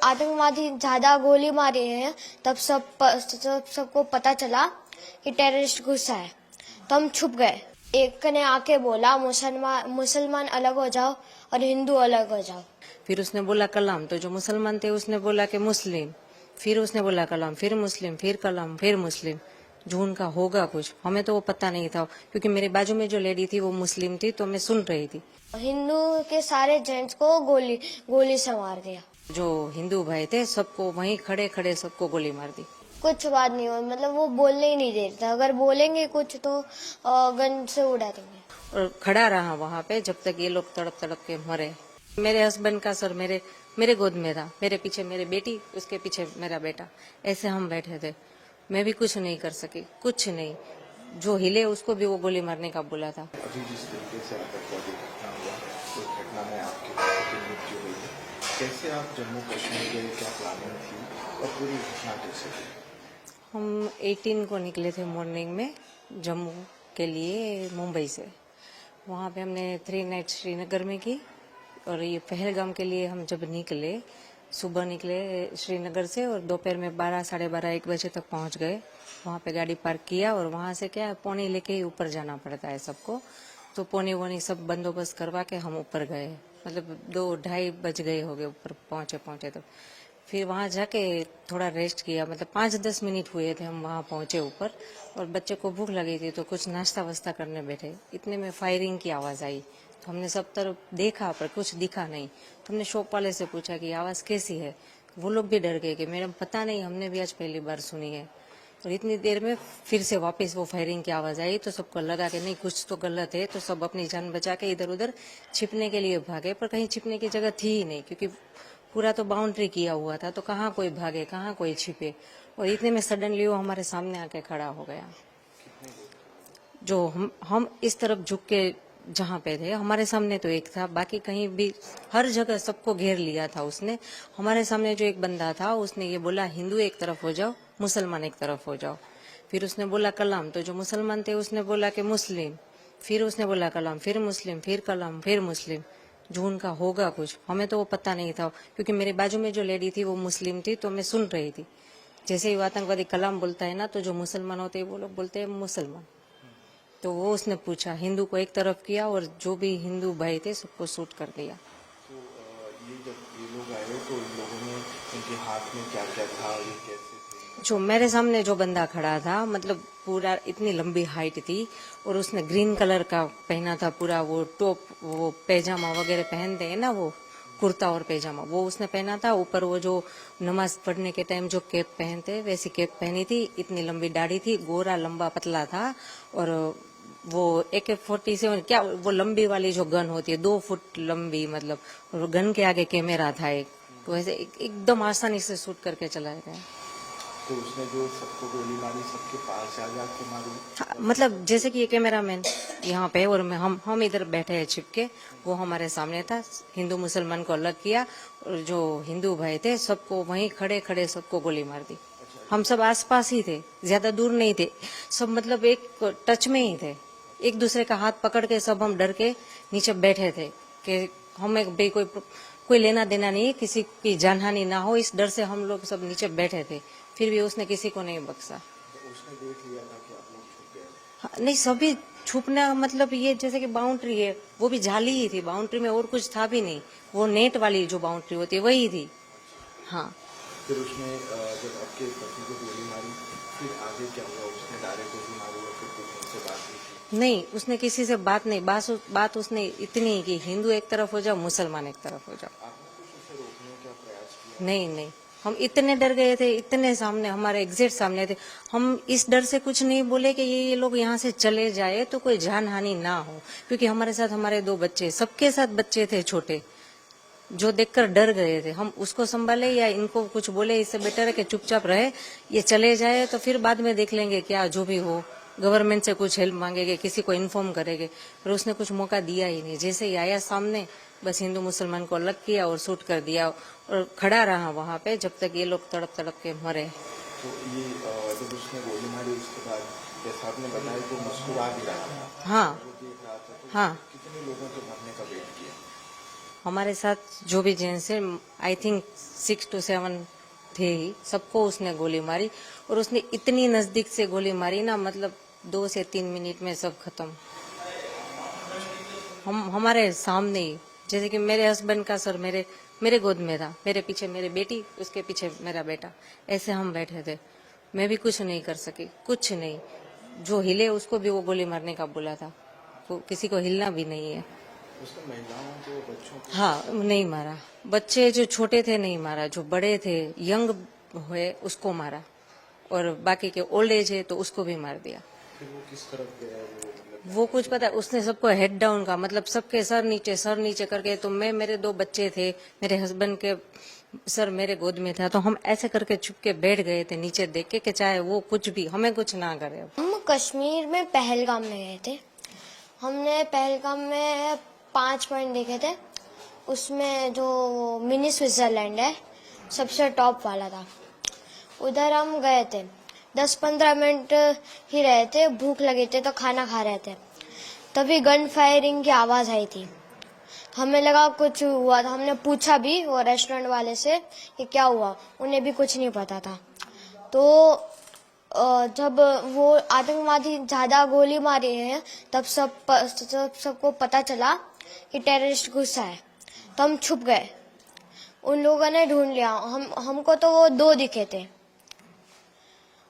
आतंकवादी ज्यादा गोली मारी है तब सबको पता चला कि टेररिस्ट घुसा है, तो हम छुप गए। एक ने आके बोला मुसलमान अलग हो जाओ और हिंदू अलग हो जाओ। फिर उसने बोला कलाम, तो जो मुसलमान थे उसने बोला कि मुस्लिम, फिर उसने बोला कलाम, फिर मुस्लिम, फिर कलाम, फिर मुस्लिम। जो उनका होगा कुछ, हमें तो वो पता नहीं था, क्योंकि मेरे बाजू में जो लेडी थी वो मुस्लिम थी, तो मैं सुन रही थी। हिंदू के सारे जेंट्स को गोली से मार दिया। जो हिंदू भाई थे सबको वहीं खड़े खड़े सबको गोली मार दी। कुछ बात नहीं हुई, मतलब वो बोलने ही नहीं देता, अगर बोलेंगे कुछ तो गन से उड़ा देंगे। और खड़ा रहा वहाँ पे जब तक ये लोग तड़प तड़प के मरे। मेरे हस्बैंड का सर मेरे गोद में था, मेरे पीछे मेरी बेटी, उसके पीछे मेरा बेटा, ऐसे हम बैठे थे। मैं भी कुछ नहीं कर सकी, कुछ नहीं। जो हिले उसको भी वो गोली मारने का बोला था। अभी जिस तरीके से आतंकवादी घटना हुआ, उस घटना में आपकी बेटी की मृत्यु हुई है, कैसे आप जम्मू कश्मीर गए, क्या प्लानिंग थी और पूरी घटना कैसे हुई? हम 18 को निकले थे मॉर्निंग में जम्मू के लिए मुंबई से। वहाँ पे हमने 3 नाइट श्रीनगर में की, और ये पहलगाम के लिए हम जब निकले, सुबह निकले श्रीनगर से और दोपहर में 12, साढ़े 12, 1 बजे तक पहुँच गए। वहाँ पे गाड़ी पार्क किया और वहाँ से क्या पौनी लेके ही ऊपर जाना पड़ता है सबको, तो पौनी वोनी सब बंदोबस्त करवा के हम ऊपर गए। मतलब 2-2:30 बज गए हो गए ऊपर पहुँचे तो। फिर वहाँ जाके थोड़ा रेस्ट किया, मतलब 5-10 मिनट हुए थे हम वहाँ पहुँचे ऊपर, और बच्चे को भूख लगी थी तो कुछ नाश्ता वास्ता करने बैठे। इतने में फायरिंग की आवाज़ आई, तो हमने सब तरफ देखा पर कुछ दिखा नहीं। तो हमने शॉप वाले से पूछा कि आवाज़ कैसी है। वो लोग भी डर गए कि मैडम पता नहीं, हमने भी आज पहली बार सुनी है। और इतनी देर में फिर से वापस वो फायरिंग की आवाज़ आई, तो सबको लगा कि नहीं कुछ तो गलत है, तो सब अपनी जान बचा के इधर उधर छिपने के लिए भागे। पर कहीं छिपने की जगह थी ही नहीं, क्योंकि पूरा तो बाउंड्री किया हुआ था, तो कहाँ कोई भागे, कहाँ कोई छिपे। और इतने में सडनली वो हमारे सामने आके खड़ा हो गया। जो हम इस तरफ झुक के जहाँ पे थे, हमारे सामने तो एक था, बाकी कहीं भी हर जगह सबको घेर लिया था उसने। हमारे सामने जो एक बंदा था उसने ये बोला हिंदू एक तरफ हो जाओ, मुसलमान एक तरफ हो जाओ। फिर उसने बोला कलाम, तो जो मुसलमान थे उसने बोला कि मुस्लिम, फिर उसने बोला कलाम, फिर मुस्लिम, फिर कलाम, फिर मुस्लिम। जो उनका होगा कुछ, हमें तो वो पता नहीं था, क्योंकि मेरे बाजू में जो लेडी थी वो मुस्लिम थी, तो मैं सुन रही थी। जैसे ही वो आतंकवादी कलाम बोलता है ना, तो जो मुसलमान होते हैं वो लोग बोलते हैं मुसलमान। तो वो उसने पूछा, हिंदू को एक तरफ किया और जो भी हिंदू भाई थे सबको शूट कर दिया। तो ये जब ये लोग आए तो इन लोगों ने इनके हाथ में क्या क्या था, ये कैसे थे? जो मेरे सामने जो बंदा खड़ा था, मतलब पूरा इतनी लंबी हाइट थी, और उसने ग्रीन कलर का पहना था पूरा, वो टॉप, वो पैजामा वगैरह पहनते हैं ना, वो कुर्ता और पैजामा वो उसने पहना था। ऊपर वो जो नमाज पढ़ने के टाइम जो कैप पहनते वैसी कैप पहनी थी। इतनी लंबी दाढ़ी थी, गोरा लंबा पतला था, और वो AK-47 क्या, वो लंबी वाली जो गन होती है 2 फुट लंबी, मतलब, और गन के आगे कैमरा था एक, तो ऐसे एकदम आसानी से शूट करके चलाया गया। तो उसने जो सबको गोली मारी, सबके पास जा के मारी? हाँ, मतलब जैसे कि ये कैमरामैन यहाँ पे और मैं हम इधर बैठे हैं छिपके, वो हमारे सामने था। हिंदू मुसलमान को अलग किया, और जो हिंदू भाई थे सबको वहीं खड़े खड़े सबको गोली मार दी। हम सब आसपास ही थे, ज्यादा दूर नहीं थे, सब मतलब एक टच में ही थे। एक दूसरे का हाथ पकड़ के सब हम डर के नीचे बैठे थे कि हमें भाई कोई लेना देना नहीं, किसी की जानहानि ना हो, इस डर से हम लोग सब नीचे बैठे थे। फिर भी उसने किसी को नहीं बख्शा। तो उसने देख लिया था कि आप लोग छुप गए? हाँ, नहीं सभी छुपना, मतलब ये जैसे कि बाउंड्री है, वो भी जाली ही थी, बाउंड्री में और कुछ था भी नहीं, वो नेट वाली जो बाउंड्री होती है वही थी। हाँ, फिर उसने जब आपके पति को गोली मारी, फिर आगे क्या हुआ? उसने डायरेक्ट गोली मारी और फिर कुछ उनसे बात नहीं की? नहीं उसने किसी से बात नहीं, बात उसने इतनी की हिंदू एक तरफ हो जाओ, मुसलमान एक तरफ हो जाओ। आपने कुछ उसे रोकने का प्रयास किया? नहीं, हम इतने डर गए थे, इतने सामने, हमारे एग्जैक्ट सामने थे। हम इस डर से कुछ नहीं बोले कि ये लोग यहाँ से चले जाए तो कोई जान हानि ना हो, क्योंकि हमारे साथ हमारे 2 बच्चे, सबके साथ बच्चे थे छोटे, जो देखकर डर गए थे। हम उसको संभाले या इनको कुछ बोले, इससे बेटर है कि चुपचाप रहे, ये चले जाए तो फिर बाद में देख लेंगे, क्या जो भी हो, गवर्नमेंट से कुछ हेल्प मांगेंगे, किसी को इन्फॉर्म करेंगे। पर उसने कुछ मौका दिया ही नहीं, जैसे ही आया सामने बस हिंदू मुसलमान को अलग किया और शूट कर दिया, और खड़ा रहा वहां पे जब तक ये लोग तड़प तड़प के मरे। तो ये जब उसने गोली मारी उसके बाद जैसा आपने बताया तो मुस्कुरा भी रहा था, हाँ वो देख रहा था, तो हाँ, कितने लोगों के मरने का वेट किया? हमारे साथ जो भी जेंट्स है आई थिंक 6 to 7 थे ही, सबको उसने गोली मारी और उसने इतनी नजदीक से गोली मारी ना, मतलब 2 से 3 मिनट में सब खत्म। हमारे सामने ही, जैसे कि मेरे हस्बैंड का सर मेरे गोद में था, मेरे पीछे मेरी बेटी, उसके पीछे मेरा बेटा, ऐसे हम बैठे थे। मैं भी कुछ नहीं कर सकी, कुछ नहीं। जो हिले उसको भी वो गोली मारने का बोला था, वो किसी को हिलना भी नहीं है। उसने महिलाओं को, बच्चों को हाँ, नहीं मारा। बच्चे जो छोटे थे नहीं मारा, जो बड़े थे यंग हुए उसको मारा, और बाकी के ओल्ड एज है तो उसको भी मार दिया। फिर वो किस तरफ गया वो कुछ पता, उसने सबको हेड डाउन का, मतलब सबके सर नीचे करके, तो मेरे 2 बच्चे थे, मेरे हस्बैंड के सर मेरे गोद में था, तो हम ऐसे करके चुप के बैठ गए थे नीचे देख के कि चाहे वो कुछ भी हमें कुछ ना करे। हम कश्मीर में पहलगाम में गए थे। हमने पहलगाम में 5 पॉइंट देखे थे। उसमें जो मिनी स्विट्जरलैंड है सबसे टॉप वाला था, उधर हम गए थे। 10-15 मिनट ही रहे थे, भूख लगी थी तो खाना खा रहे थे, तभी गन फायरिंग की आवाज आई थी। हमें लगा कुछ हुआ था, हमने पूछा भी वो रेस्टोरेंट वाले से कि क्या हुआ, उन्हें भी कुछ नहीं पता था। तो जब वो आतंकवादी ज्यादा गोली मारी है तब सबको पता चला कि टेररिस्ट घुसा है, तो हम छुप गए। उन लोगों ने ढूंढ लिया, हमको तो वो 2 दिखे थे,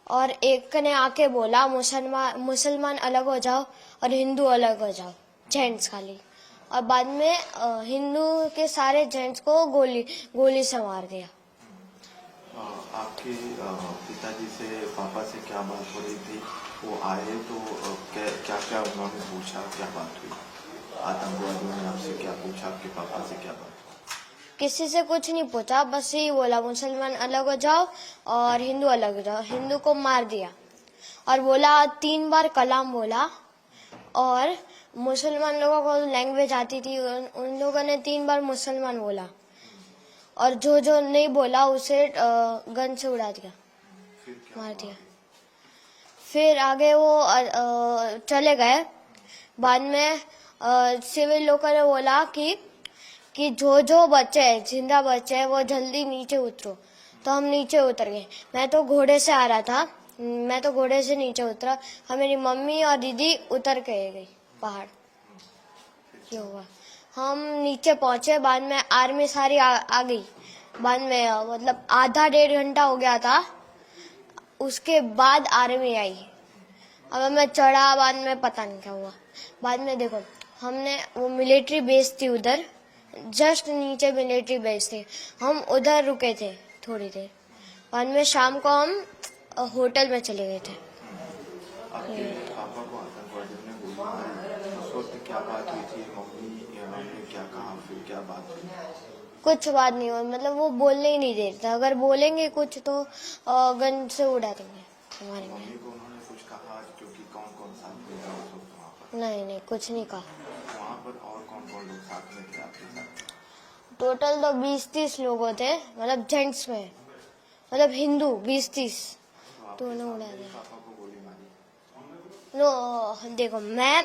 और एक ने आके बोला मुसलमान अलग हो जाओ और हिंदू अलग हो जाओ, जेंट्स खाली। और बाद में हिंदू के सारे जेंट्स को गोली से मार दिया। आपके पिताजी से, पापा से क्या बात हो रही थी? वो आए तो क्या क्या उन्होंने पूछा, क्या बात हुई? आतंकवादियों ने आपसे क्या पूछा, आपके पापा से क्या बात? किसी से कुछ नहीं पूछा, बस यही बोला मुसलमान अलग हो जाओ और हिंदू अलग हो जाओ। हिंदू को मार दिया और बोला 3 बार कलाम बोला, और मुसलमान लोगों को लैंग्वेज आती थी, उन लोगों ने 3 बार मुसलमान बोला, और जो नहीं बोला उसे गन से उड़ा दिया, मार दिया। फिर आगे वो चले गए। बाद में सिविल लोगों ने बोला कि जो बच्चे हैं, जिंदा बच्चे हैं, वो जल्दी नीचे उतरो। तो हम नीचे उतर गए। मैं तो घोड़े से आ रहा था, मैं तो घोड़े से नीचे उतरा, और मेरी मम्मी और दीदी उतर के गई पहाड़। ये हुआ, हम नीचे पहुंचे। बाद में आर्मी सारी आ गई। बाद में मतलब आधा 1.5 घंटा हो गया था, उसके बाद आर्मी आई। अब मैं चढ़ा, बाद में पता नहीं क्या हुआ। बाद में देखो, हमने वो मिलिट्री बेस थी उधर, जस्ट नीचे मिलिट्री बेस थी, हम उधर रुके थे थोड़ी देर। बाद में शाम को हम होटल में चले गए थे। आपके पापा को आतंकवादियों ने गोली मारी, उस वक्त क्या बात हुई थी? मम्मी ने क्या कहा, फिर क्या बात हुई? कुछ बात नहीं हुई, मतलब वो बोलने ही नहीं देते। अगर बोलेंगे कुछ तो गन से उड़ा देंगे हमारे। मम्मी को उन्होंने कुछ कहा, क्योंकि कौन कौन साथ में था उस वक्त वहाँ पर? नहीं, कुछ नहीं कहा। वहाँ पर और कौन कौन लोग साथ में थे आपके साथ? टोटल तो 20-30 लोग थे, मतलब जेंट्स में, मतलब हिंदू 20-30 दोनों उड़ा दिया। पापा को गोली मारी? नो, देखो, मैं,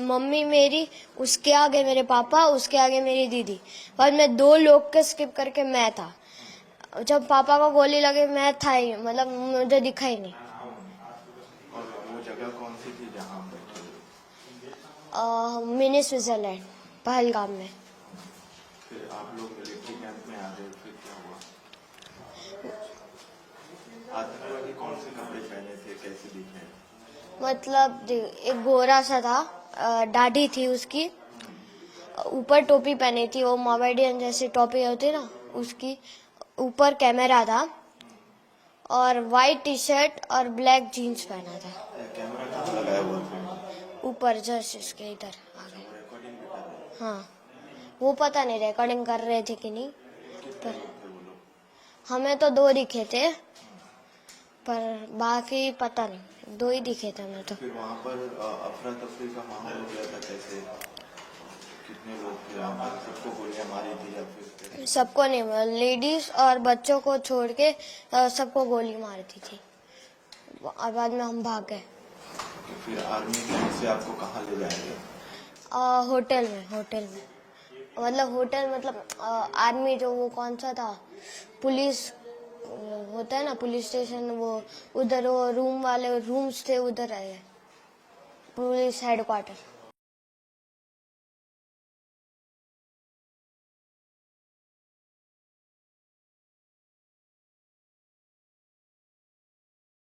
मम्मी मेरी, उसके आगे मेरे पापा, उसके आगे मेरी दीदी, बाद में 2 लोग के स्किप करके मैं था। जब पापा को गोली लगे मैं था ही, मतलब मुझे दिखा ही नहीं। और वो जगह कौन सी थी जहाँ आप बैठे थे? मिनी स्विट्जरलैंड, पहलगाम में। फिर आप लोग मिलिट्री कैंप में आ गए, फिर क्या हुआ? आतंकवादी कौन से कपड़े पहने थे, कैसे दिखे? मतलब एक गोरा सा था, दाढ़ी थी उसकी, ऊपर टोपी पहनी थी, वो मोमेडियन जैसी टोपी होती ना, उसकी ऊपर कैमरा था, और वाइट टी-शर्ट और ब्लैक जीन्स पहना था। कैमरा कहाँ लगाया हुआ था? ऊपर जस्ट इसके इधर आगे। रिकॉर्डिंग भी कर रहे थे? हाँ, वो पता नहीं रिकॉर्डिंग कर रहे थे कि नहीं, कितने लोग थे वो लोग? हमें तो 2 दिखे थे, पर बाकी पता नहीं, 2 ही दिखे थे हमें तो। फिर वहाँ पर अफरा तफरी का माहौल हो गया था, कैसे? कितने लोग थे वहाँ पर? सबको गोलियां मारी थी या फिर? सबको नहीं, लेडीज और बच्चों को छोड़ के सबको गोली मारी थी। और बाद में हम भाग गए। फिर आर्मी कैंप से आपको कहाँ ले जाएंगे? होटल में, मतलब होटल मतलब आर्मी जो वो कौन सा था, पुलिस होता है ना पुलिस स्टेशन, वो उधर वो रूम वाले रूम्स थे उधर आए, पुलिस हेडक्वार्टर।